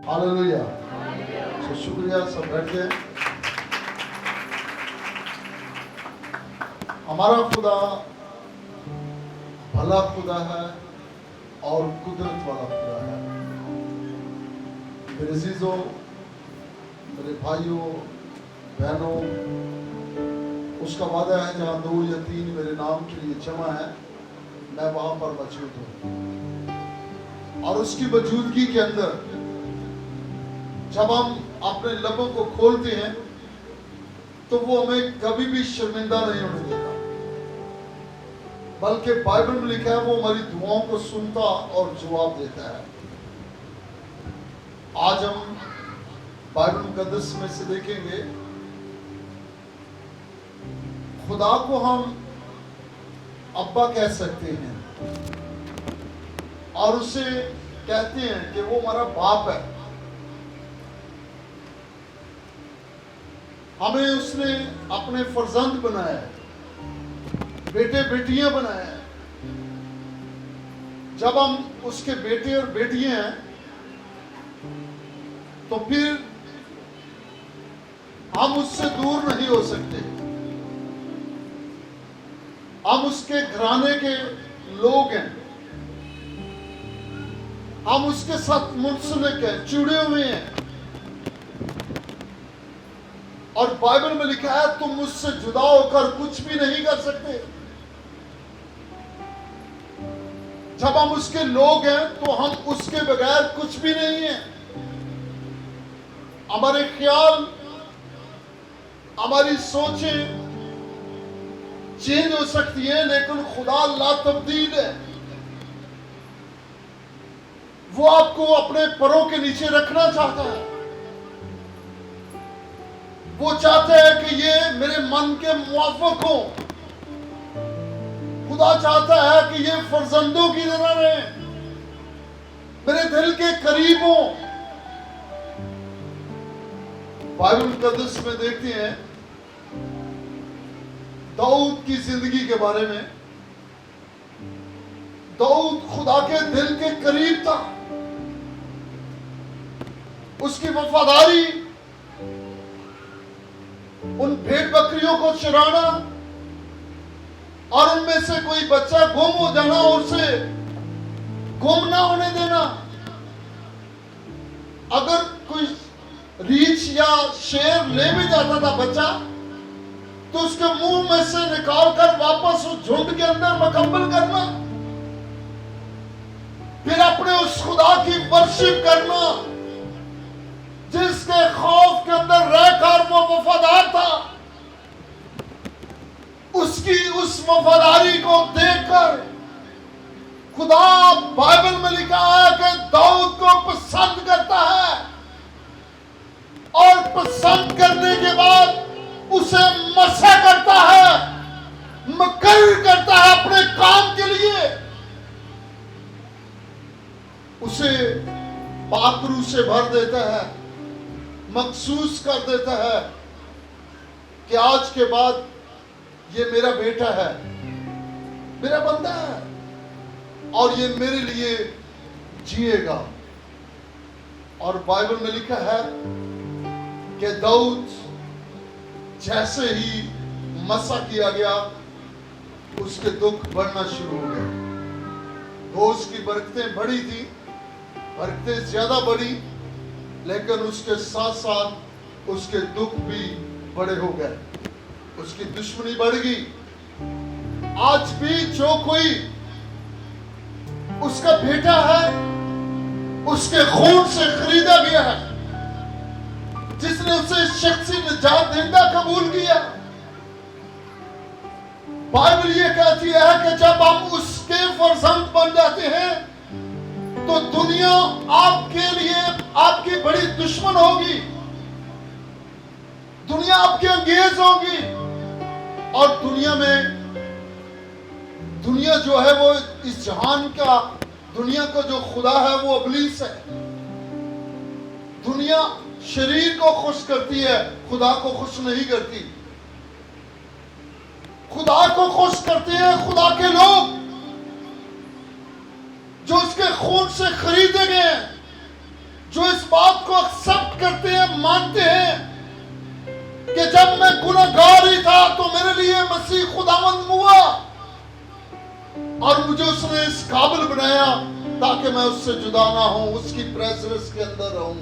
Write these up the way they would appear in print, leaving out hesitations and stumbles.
Hallelujah. तो शुक्रिया, सब बैठ गए। हमारा खुदा भला खुदा है और कुदरत वाला खुदा है। मेरे अजीजों, मेरे भाइयों बहनों, उसका वादा है जहाँ 2 या 3 मेरे नाम के लिए जमा है, मैं वहां पर मौजूद हूँ। और उसकी मौजूदगी के अंदर जब हम अपने लबों को खोलते हैं तो वो हमें कभी भी शर्मिंदा नहीं होने देता, बल्कि बाइबल में लिखा है वो हमारी दुआओं को सुनता और जवाब देता है। आज हम बाइबल मुकद्दस में से देखेंगे, खुदा को हम अब्बा कह सकते हैं और उसे कहते हैं कि वो हमारा बाप है। हमें उसने अपने फर्जंद बनाया है, बेटे बेटियां बनाया है। जब हम उसके बेटे और बेटियां हैं तो फिर हम उससे दूर नहीं हो सकते। हम उसके घराने के लोग हैं, हम उसके साथ मुंसलिक हैं, जुड़े हुए हैं। और बाइबल में लिखा है तुम मुझसे जुदा होकर कुछ भी नहीं कर सकते। जब हम उसके लोग हैं तो हम उसके बगैर कुछ भी नहीं हैं। हमारे ख्याल, हमारी सोचें चेंज हो सकती है, लेकिन खुदा ला तब्दील है। वो आपको अपने पैरों के नीचे रखना चाहता है। वो चाहता है कि ये मेरे मन के मुआफिक हो। खुदा चाहता है कि ये फर्जंदों की तरह रहे, मेरे दिल के करीब हो। बाइबल मुकद्दस में देखते हैं दाऊद की जिंदगी के बारे में। दाऊद खुदा के दिल के करीब था। उसकी वफादारी, उन भेड़ बकरियों को चराना और उनमें से कोई बच्चा गुम हो जाना और उसे गुम ना होने देना। अगर कोई रीछ या शेर ले भी जाता था बच्चा, तो उसके मुंह में से निकाल कर वापस उस झुंड के अंदर मुकम्मल करना, फिर अपने उस खुदा की वर्शिप करना जिसके खौफ के अंदर रहकर वो वफादार था। उसकी उस वफादारी को देखकर खुदा बाइबल में लिखा है कि दाऊद को पसंद करता है और पसंद करने के बाद उसे मसा करता है, मुकर्रर करता है अपने काम के लिए। उसे पाकरू से भर देता है, महसूस कर देता है कि आज के बाद ये मेरा बेटा है, मेरा बंदा है और ये मेरे लिए जिएगा। और बाइबल में लिखा है कि दाऊद जैसे ही मसा किया गया, उसके दुख बढ़ना शुरू हो गए। वो उसकी बरकतें बढ़ी थी, बरकतें ज्यादा बढ़ी, लेकिन उसके साथ साथ उसके दुख भी बड़े हो गए। उसकी दुश्मनी बढ़ गई। आज भी जो कोई उसका बेटा है, उसके खून से खरीदा गया है, जिसने उसे शख्सी निजात देंदा कबूल किया, बाइबल ये कहती है कि जब हम उसके फर्जंद बन जाते हैं तो दुनिया आपके लिए आपकी बड़ी दुश्मन होगी, दुनिया आपके अंगेज होगी। और दुनिया जो है वो इस जहान का, दुनिया का जो खुदा है वो इब्लीस है। दुनिया शरीर को खुश करती है, खुदा को खुश नहीं करती। खुदा को खुश करते हैं खुदा के लोग जो उसके खून से खरीदे गए हैं, जो इस बात को एक्सेप्ट करते हैं, मानते हैं कि जब मैं गुनहगार ही था तो मेरे लिए मसीह खुदावंद हुआ और मुझे उसने इस काबिल बनाया ताकि मैं उससे जुदा ना हूं, उसकी प्रेजेंस के अंदर रहूं।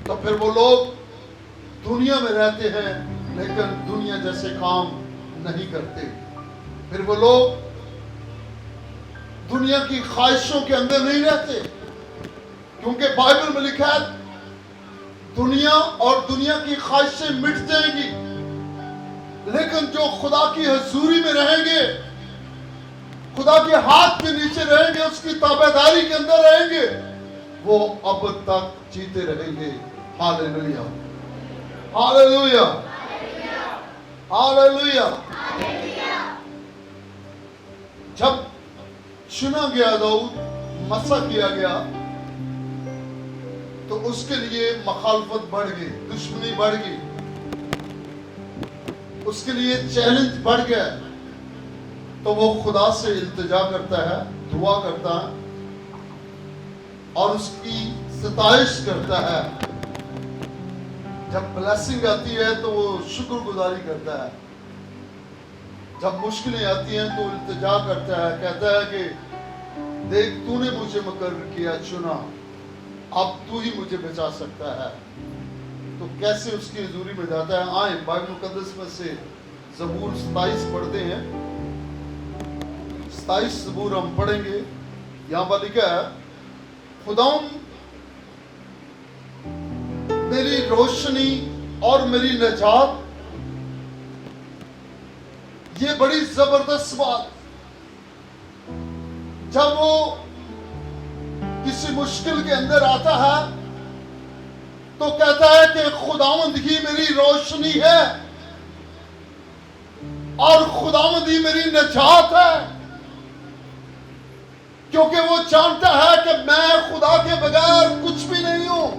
तो फिर वो लोग दुनिया में रहते हैं लेकिन दुनिया जैसे काम नहीं करते। फिर वो लोग दुनिया की ख्वाहिशों के अंदर नहीं रहते, क्योंकि बाइबल में लिखा है दुनिया और दुनिया की ख्वाहिशें मिट जाएंगी, लेकिन जो खुदा की हजूरी में रहेंगे, खुदा के हाथ के नीचे रहेंगे, उसकी ताबेदारी के अंदर रहेंगे, वो अब तक जीते रहेंगे। Hallelujah, hallelujah, hallelujah. जब चुना गया दाऊद, मसा किया गया, तो उसके लिए मखालफत बढ़ गई, दुश्मनी बढ़ गई, उसके लिए चैलेंज बढ़ गया। तो वो खुदा से इल्तिजा करता है, दुआ करता है और उसकी सताइश करता है। जब ब्लेसिंग आती है तो वो शुक्रगुजारी करता है, जब मुश्किलें आती हैं तो इल्तिजा करता है, कहता है कि देख तूने मुझे मुकर्रर किया, चुना, अब तू ही मुझे बचा सकता है। तो कैसे उसकी हजूरी में जाता है। आए बाइबल मुकद्दस में से ज़बूर 27 पढ़ते हैं। 27 ज़बूर हम पढ़ेंगे। यहाँ पर लिखा है, खुदाम मेरी रोशनी और मेरी नजात। ये बड़ी जबरदस्त बात। जब वो किसी मुश्किल के अंदर आता है तो कहता है कि खुदावंद ही मेरी रोशनी है और खुदावंद ही मेरी नजात है, क्योंकि वो जानता है कि मैं खुदा के बगैर कुछ भी नहीं हूं।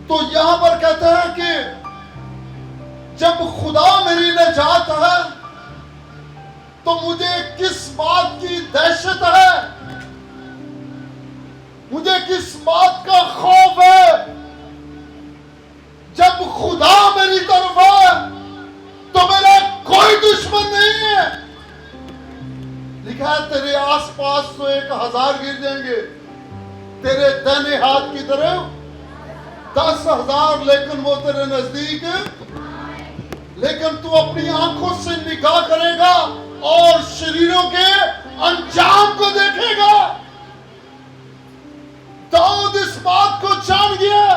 तो यहां पर कहता है कि जब खुदा मेरी नजात है तो मुझे किस बात की दहशत है, मुझे किस बात का खौफ है। जब खुदा मेरी तरफ है तो मेरा कोई दुश्मन नहीं है। लिखा है तेरे आसपास तो 1000 गिर जाएंगे, तेरे दाहिने हाथ की तरफ 10,000, लेकिन वो तेरे नजदीक। लेकिन तू अपनी आंखों से निगाह करेगा और शरीरों के अंजाम को देखेगा। दाऊद इस बात को जान गया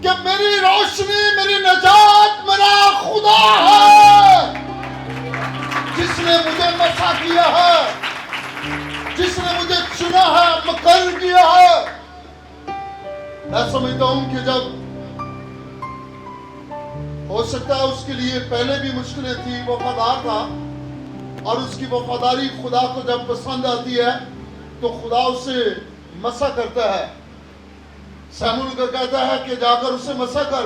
कि मेरी रोशनी, मेरी नजात मेरा खुदा है, जिसने मुझे मसा किया है, जिसने मुझे चुना है, मुकर्रर किया है। मैं समझता हूं कि जब हो सकता है उसके लिए पहले भी मुश्किलें थी, वफादार था, और उसकी वफादारी खुदा को जब पसंद आती है तो खुदा उसे मसा करता है। शमूएल को कहता है कि जाकर उसे मसा कर,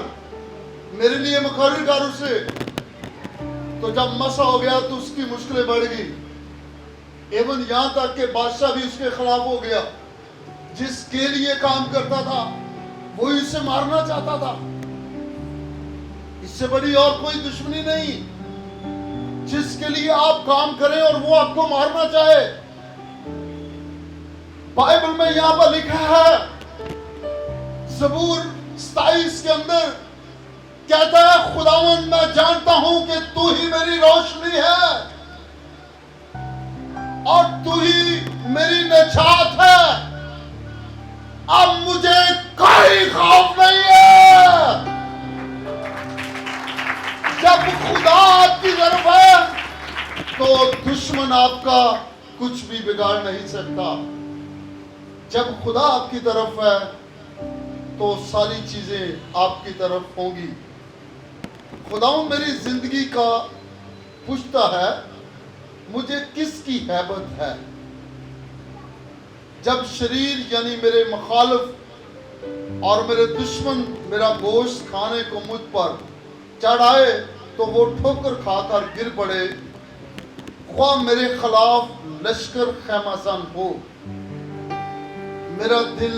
मेरे लिए मुकर्रर कर उसे। तो जब मसा हो गया तो उसकी मुश्किलें बढ़ गई। एवं यहां तक कि बादशाह भी उसके खिलाफ हो गया। जिसके लिए काम करता था वही उसे मारना चाहता था। इससे बड़ी और कोई दुश्मनी नहीं। जिसके लिए आप काम करें और वो आपको मारना चाहे। बाइबल में यहां पर लिखा है, ज़बूर 27 के अंदर कहता है, खुदावंद मैं जानता हूं कि तू ही मेरी रोशनी है और तू ही मेरी नजात है। अब मुझे कोई खौफ नहीं है। जब खुदा आपकी तरफ है तो दुश्मन आपका कुछ भी बिगाड़ नहीं सकता। जब खुदा आपकी तरफ है तो सारी चीजें आपकी तरफ होंगी। खुदावंद मेरी जिंदगी का पूछता है, मुझे किसकी हैबत है। जब शरीर यानी मेरे मुखालिफ और मेरे दुश्मन मेरा गोश्त खाने को मुझ पर चढ़ाए तो वो ठोकर खाकर गिर पड़े, ख्वाह मेरे खिलाफ लश्कर खैमाज़न हो, मेरा दिल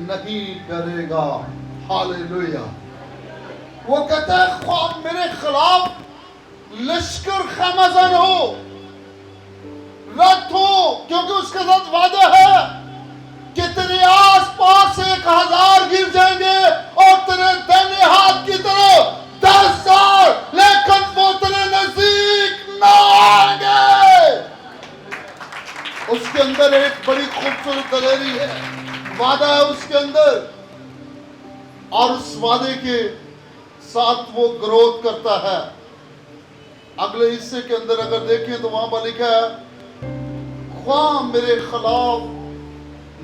नहीं डरेगा। हालेलुया। वो कहता है ख्वाब मेरे खिलाफ लश्कर खैमाज़न हो, रथ हो, क्योंकि उसके साथ वादा है कि तेरे आस पास 1000 गिर जाएंगे और तेरे दाहिने हाथ की तरफ 10,000, लेकिन वो तेरे नजदीक ना आएंगे। उसके अंदर एक बड़ी खूबसूरत दलेरी है, वादा है उसके अंदर, और उस वादे के साथ वो ग्रोथ करता है। अगले हिस्से के अंदर अगर देखें तो वहां पर लिखा है ख्वाह मेरे खिलाफ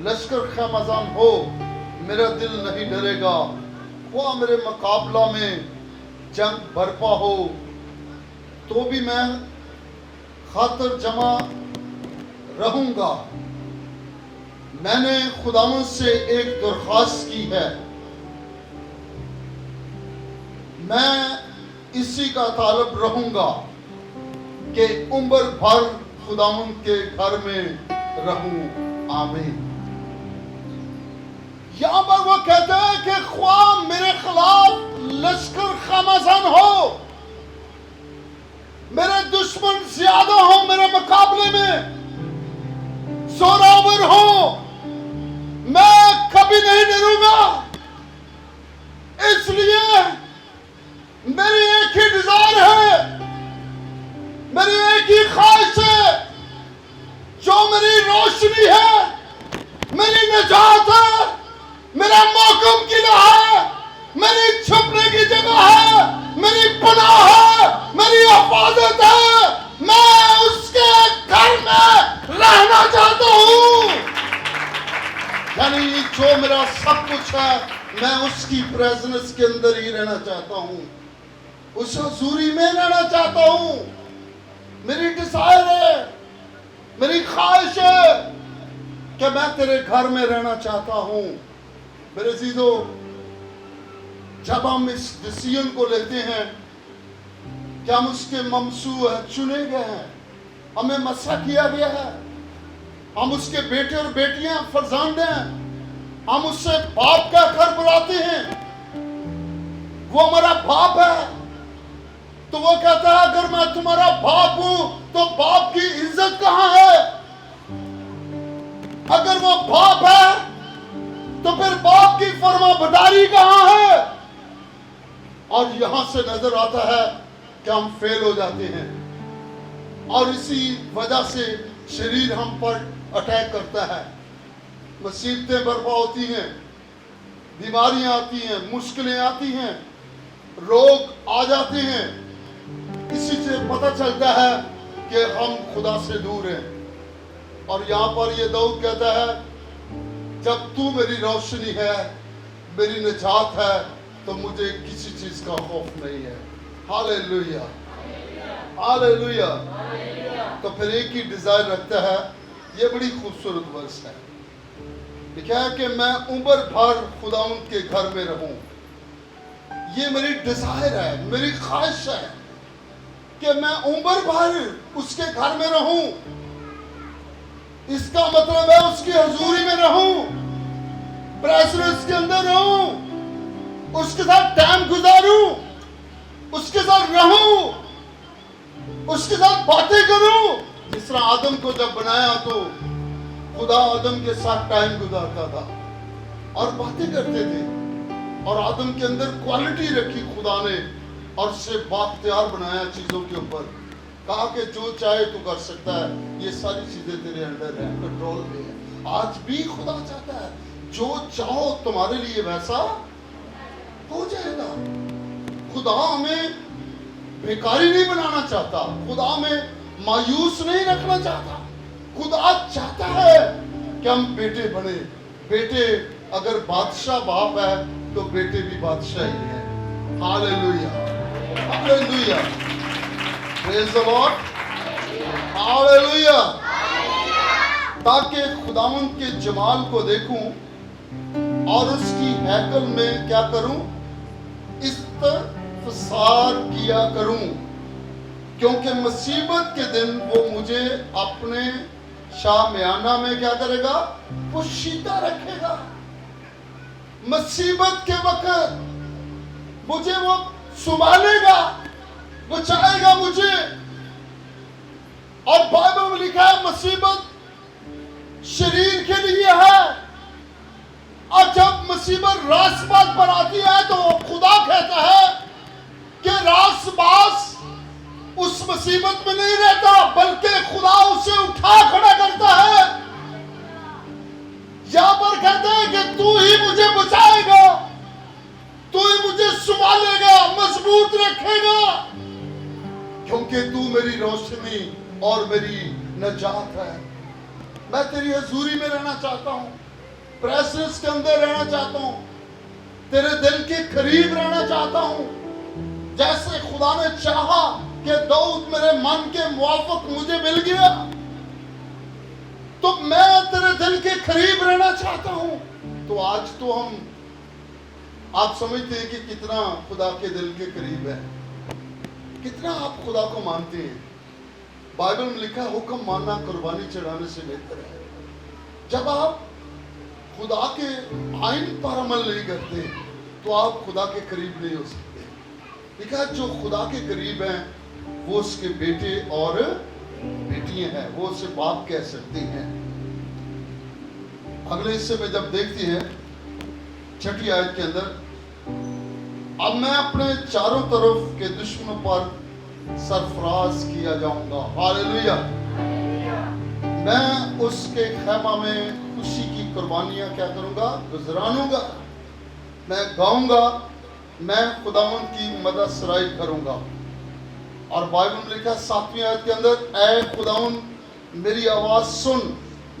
लश्कर खैमाज़न हो, मेरा दिल नहीं डरेगा। ख्वाह मेरे मुकाबला में जंग बरपा हो, तो भी मैं खातर जमा रहूंगा। मैंने खुदावंद से एक दरख्वास्त की है, मैं इसी का तालब रहूंगा कि उम्र भर खुदावंद के घर में रहूं। आमीन। यहां पर वो कहते हैं कि ख्वाह मेरे खिलाफ लश्कर खैमाज़न हो, मेरे दुश्मन ज्यादा हो, मेरे मुकाबले में जोरावर हो, मैं कभी नहीं डरूंगा। इसलिए मेरी एक ही डिजायर है, मेरी एक ही ख्वाहिश है, जो मेरी रोशनी है, मेरी निजात है, मेरा मौकम किला है, मेरी छुपने की जगह है, मेरी पनाह है, मेरी हिफाजत है, मैं उसके घर में रहना चाहता हूं। यानी जो मेरा सब कुछ है, मैं उसकी प्रेजेंस के अंदर ही रहना चाहता हूं, उस हुजूरी में रहना चाहता हूं। मेरी डिजायर है, मेरी ख्वाहिश है कि मैं तेरे घर में रहना चाहता हूं। मेरे अजीजों, जब हम इस डिसीजन को लेते हैं कि हम उसके ममसू हैं, चुने गए हैं, हमें मसा किया गया है, हम उसके बेटे और बेटियां फरजांद हैं, हम उससे बाप का घर बुलाते हैं, वो हमारा बाप है। तो वो कहता है अगर मैं तुम्हारा बाप हूं तो बाप की इज्जत कहां है? अगर वो बाप है तो फिर बाप की फरमाबरदारी कहां है? और यहां से नजर आता है कि हम फेल हो जाते हैं, और इसी वजह से शरीर हम पर अटैक करता है, मुसीबतें बर्पा होती हैं, बीमारियां आती हैं, मुश्किलें आती हैं, रोग आ जाते हैं। इसी से पता चलता है कि हम खुदा से दूर हैं। और यहाँ पर ये दाऊद कहता है जब तू मेरी रोशनी है, मेरी निजात है, तो मुझे किसी चीज का खौफ नहीं है। Hallelujah, hallelujah. तो फिर एक ही डिजायर रखता है, ये बड़ी खूबसूरत वर्ष है, लिखा है कि मैं उम्र भर खुदावंद के घर में रहूं। ये मेरी डिजायर है, मेरी ख्वाहिश है कि मैं उम्र भर उसके घर में रहूं। इसका मतलब है उसकी हजूरी में रहूं, प्रेजेंस के अंदर रहूं, उसके साथ टाइम गुजारूं, उसके साथ रहूं, उसके साथ बातें करूं। जिस तरह आदम को जब बनाया तो खुदा आदम के साथ टाइम गुजारता था और बातें करते थे, और आदम के अंदर क्वालिटी रखी खुदा ने, और उससे बाख्तियार बनाया चीजों के ऊपर। कहा कि जो चाहे तू कर सकता है, ये सारी चीजें तेरे अंडर है, कंट्रोल में है। आज भी खुदा चाहता है जो चाहो तुम्हारे लिए वैसा हो जाएगा। खुदा हमें बेकारी नहीं बनाना चाहता, खुदा हमें मायूस नहीं रखना चाहता। खुदा चाहता है कि हम बेटे बने। बेटे अगर बादशाह बाप है तो बेटे भी बादशाह ही है। Hallelujah, hallelujah, praise the Lord, hallelujah. ताकि खुदावंद के जमाल को देखूं और उसकी हैकल में क्या करूं, इस्तफसार किया करूं, क्योंकि मुसीबत के दिन वो मुझे अपने शामियाना में क्या करेगा? पोशीदा रखेगा। मुसीबत के वक्त मुझे वो संभालेगा, बचाएगा मुझे। और बाइबल में लिखा है मुसीबत शरीर के लिए है, और जब मुसीबत रासबास पर आती है तो खुदा कहता है कि रासबास उस मुसीबत में नहीं रहता, बल्कि खुदा उसे उठा खड़ा करता है। यहां पर कहते हैं कि तू ही मुझे बचाएगा, तू ही मुझे संभालेगा, मजबूत रखेगा, क्योंकि तू मेरी रोशनी और मेरी नजात है। मैं तेरी हजूरी में रहना चाहता हूं, प्रेजेंस के अंदर रहना चाहता हूं, तेरे दिल के करीब रहना चाहता हूं। जैसे खुदा ने चाहा कि दाऊद मेरे मन के मुआफिक मुझे मिल गया, तो मैं तेरे दिल के करीब रहना चाहता हूं। तो आज तो आप समझते हैं कि कितना खुदा के दिल के करीब है, कितना आप खुदा को मानते हैं। बाइबल में लिखा है हुक्म मानना कुर्बानी चढ़ाने से बेहतर है। जब आप खुदा के आइन पर अमल नहीं करते तो आप खुदा के करीब नहीं हो सकते। लिखा है जो खुदा के करीब हैं वो उसके बेटे और बेटियां हैं, वो उसे बाप कह सकती हैं। अगले हिस्से में जब देखते हैं 6ठी आयत के अंदर, अब मैं अपने चारों तरफ के दुश्मनों पर सरफराज किया जाऊंगा। हालेलुया। मैं उसके खैमा में खुशी की कुर्बानियां क्या करूंगा? गुजरानूंगा। मैं गाऊंगा, मैं खुदावंद की मदद सराई करूंगा। और बाइबल में लिखा 7वीं आयत के अंदर, ऐ खुदावंद मेरी आवाज सुन,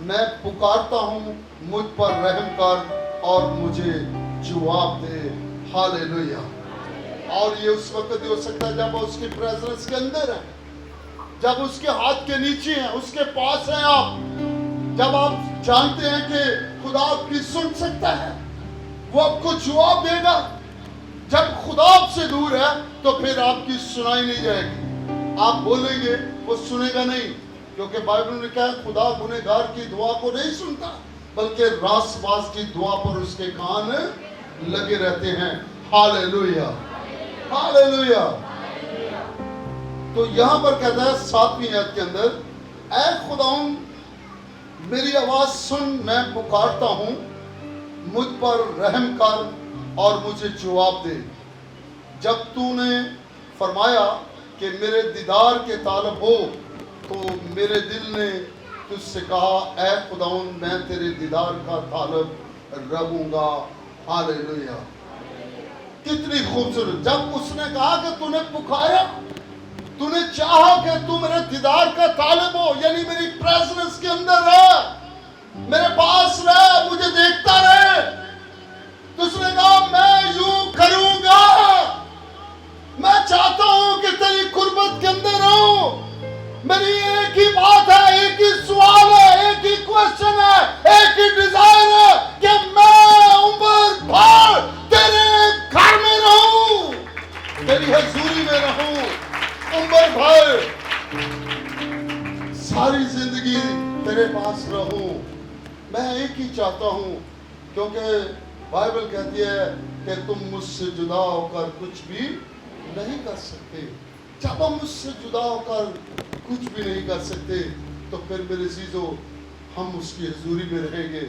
मैं पुकारता हूं, मुझ पर रहम कर और मुझे जवाब दे। हालेलुया। और ये उस वक्त हो सकता है जब उसके प्रेजेंस के अंदर है, जब उसके हाथ के नीचे है, उसके पास है आप, जब आप जानते हैं कि खुदा आपकी सुन सकता है, वो आपको जवाब देगा। जब खुदा आपसे दूर है तो फिर आपकी सुनाई नहीं जाएगी, आप बोलेंगे वो सुनेगा नहीं, क्योंकि बाइबल में लिखा है खुदा गुनहगार की दुआ को नहीं सुनता, बल्कि रासबाज की दुआ पर उसके कान लगे रहते हैं। Hallelujah, hallelujah. तो यहां पर कहता है 7वीं आयत के अंदर, ऐ खुदावंद मेरी आवाज सुन, मैं पुकारता हूं, मुझ पर रहम कर और मुझे जवाब दे। जब तूने फरमाया कि मेरे दीदार के तालब हो, तो मेरे दिल ने तुझसे कहा, ऐ खुदावंद मैं तेरे दीदार का तालब रहूंगा। हालेलुया। कितनी खूबसूरत। जब उसने कहा कि तूने पुकारा, तूने चाहा कि तू मेरे दीदार का तालिब हो, यानी मेरी प्रेजेंस के अंदर रह, मेरे पास रह, मुझे देखता रहे, तो उसने कहा मैं यूं करूंगा। मैं चाहता हूं कि तेरी कुर्बत के अंदर रहूं। मेरी एक ही बात है, एक ही सवाल है, एक ही क्वेश्चन है, एक ही डिजायर है कि मैं उम्र भर तेरे घर में रहूं, तेरी हजूरी में रहूं, उम्र भर सारी जिंदगी तेरे पास रहूं। मैं एक ही चाहता हूं, क्योंकि बाइबल कहती है कि तुम मुझसे जुदा होकर कुछ भी नहीं कर सकते। जब हम मुझसे जुदा होकर कुछ भी नहीं कर सकते, तो फिर मेरे अजीजों हम उसकी हजूरी में रहेंगे,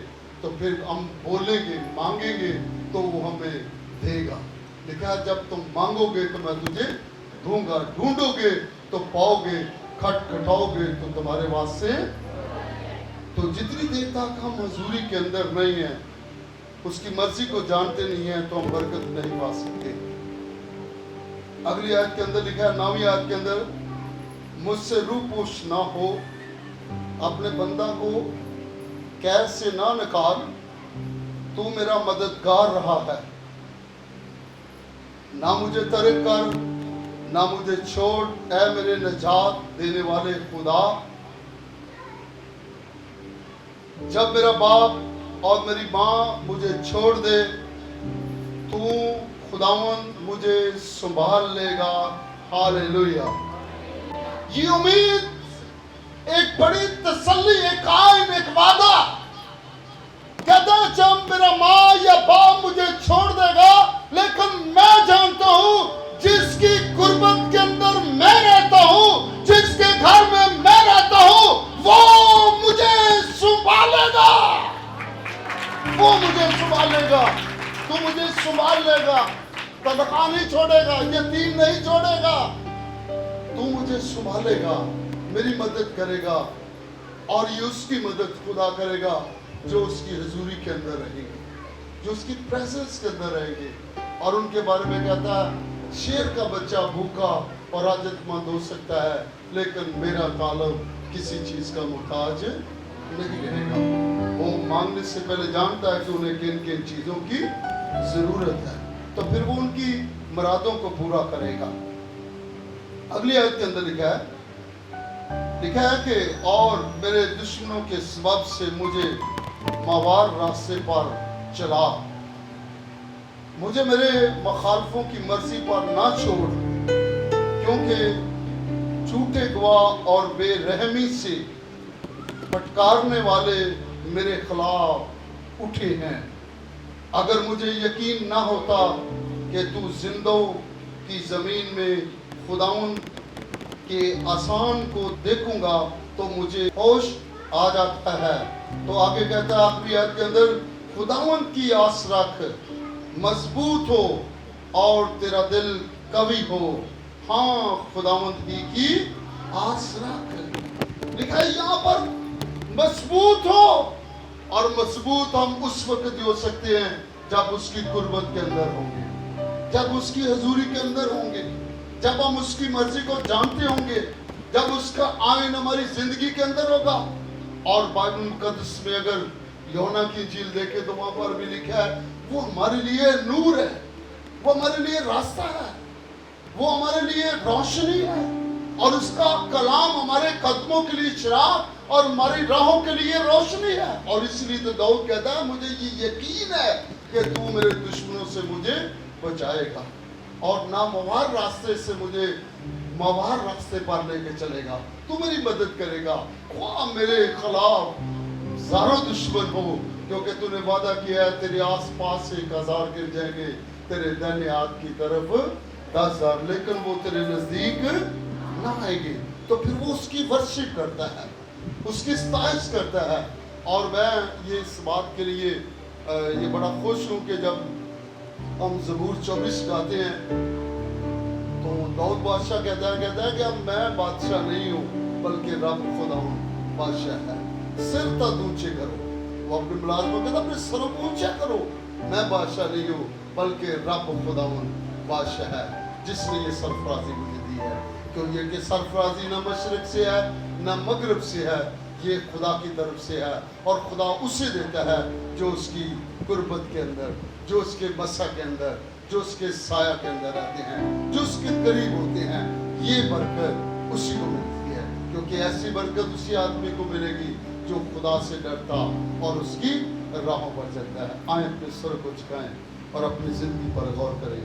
तो फिर हम बोलेंगे, मांगेंगे तो वो हमें देगा। लिखा जब तुम मांगोगे तो मैं तुझे दूंगा, ढूंढोगे तो पाओगे, खटखटाओगे तो तुम्हारे वास्ते। तो जितनी देर तक हम हजूरी के अंदर नहीं है, उसकी मर्जी को जानते नहीं है, तो हम बरकत नहीं पा सकते। अगली आयत के अंदर लिखा है 9वीं आयत के अंदर, मुझसे रूपोश ना हो, अपने बंदा को कैद से ना निकाल, तू मेरा मददगार रहा है। ना मुझे तर्क कर, ना मुझे छोड़, ऐ मेरे निजात देने वाले खुदा। जब मेरा बाप और मेरी माँ मुझे छोड़ दे, तू खुदावंद मुझे संभाल लेगा। हालेलुया। ये उम्मीद ایک بڑی تسلی، ایک قائم، ایک وعدہ. کہتا ہے جب میرا ماں یا باپ مجھے چھوڑ دے گا، لیکن میں جانتا ہوں جس کی قربت کے اندر میں رہتا ہوں، جس کے گھر میں میں رہتا ہوں، وہ مجھے سنبھالے گا. وہ مجھے سنبھالے گا. تو مجھے سنبھال لے گا. تنخواہ نہیں چھوڑے گا، یتیم نہیں چھوڑے گا. تو مجھے سنبھالے گا، میری مدد کرے گا. اور یہ اس کی مدد خدا کرے گا جو اس کی حضوری کے اندر رہے گی، جو اس کی پریزنس کے اندر رہے گی. اور ان کے بارے میں کہتا ہے شیر کا بچہ بھوکا اور حاجت مند ہو سکتا ہے، لیکن میرا طالب کسی چیز کا محتاج نہیں رہے گا. وہ مانگنے سے پہلے جانتا ہے کہ انہیں کن کن چیزوں کی ضرورت ہے، تو پھر وہ ان کی مرادوں کو پورا کرے گا. اگلی آیت کے اندر لکھا ہے کہ اور میرے دشمنوں کے سبب سے مجھے ماوار راستے پر چلا. مجھے میرے مخالفوں کی مرضی پر نہ چھوڑ، کیونکہ جھوٹے گواہ اور بے رحمی سے پھٹکارنے والے میرے خلاف اٹھے ہیں. اگر مجھے یقین نہ ہوتا کہ تو زندوں کی زمین میں خداوند کے آسان کو دیکھوں گا تو مجھے ہوش آ جاتا ہے. تو آگے کہتا ہے آخری آیت کے اندر خداوند کی آس رکھ، مضبوط ہو اور تیرا دل قوی ہو. ہاں خداوند ہی کی آس رکھ. لکھا ہے یہاں پر مضبوط ہو. اور مضبوط ہم اس وقت ہی ہو سکتے ہیں جب اس کی قربت کے اندر ہوں گے، جب اس کی حضوری کے اندر ہوں گے، جب ہم اس کی مرضی کو جانتے ہوں گے، جب اس کا آئین ہماری زندگی کے اندر ہوگا. اور بائبل مقدس میں اگر یوحنا کی انجیل دیکھے تو وہاں پر بھی لکھا ہے وہ ہمارے لیے نور ہے، وہ ہمارے لیے راستہ ہے، وہ ہمارے لیے روشنی ہے. اور اس کا کلام ہمارے قدموں کے لیے چراغ اور ہماری راہوں کے لیے روشنی ہے. اور اس لیے تو داؤد کہتا ہے مجھے یہ یقین ہے کہ تو میرے دشمنوں سے مجھے بچائے گا اور ناموار راستے سے مجھے موار راستے پر لے کے چلے گا. تو میری مدد کرے گا خواہ میرے خلاف ہزاروں دشمن ہو، کیونکہ تو نے وعدہ کیا ہے تیرے آس پاس سے 1000 گر جائیں گے، تیرے دائیں ہاتھ کی طرف 10,000، لیکن وہ تیرے نزدیک نہ آئے گے. تو پھر وہ اس کی ورشپ کرتا ہے، اس کی ستائش کرتا ہے. اور میں یہ اس بات کے لیے یہ بڑا خوش ہوں کہ جب ہم زبور 24 گاتے ہیں تو داؤد بادشاہ کہتا ہے کہ اب میں بادشاہ نہیں ہوں بلکہ رب خداوند بادشاہ ہے. سر تد اونچے کرو. وہ اپنے ملازموں کہتا اپنے سروں کو اونچا کرو. میں بادشاہ نہیں ہوں بلکہ رب خداوند بادشاہ ہے جس نے یہ سرفرازی مجھے دی ہے. کیوں یہ کہ سرفرازی نہ مشرق سے ہے نہ مغرب سے ہے، یہ خدا کی طرف سے ہے. اور خدا اسے دیتا ہے جو اس کی قربت کے اندر، جو اس کے مسا کے اندر، جو اس کے سایہ کے اندر رہتے ہیں، جو اس کے قریب ہوتے ہیں. یہ برکت اسی کو ملتی ہے، کیونکہ ایسی برکت اسی آدمی کو ملے گی جو خدا سے ڈرتا اور اس کی راہوں پر چلتا ہے. آئیں اپنے سر کو جھکائیں اور اپنی زندگی پر غور کریں.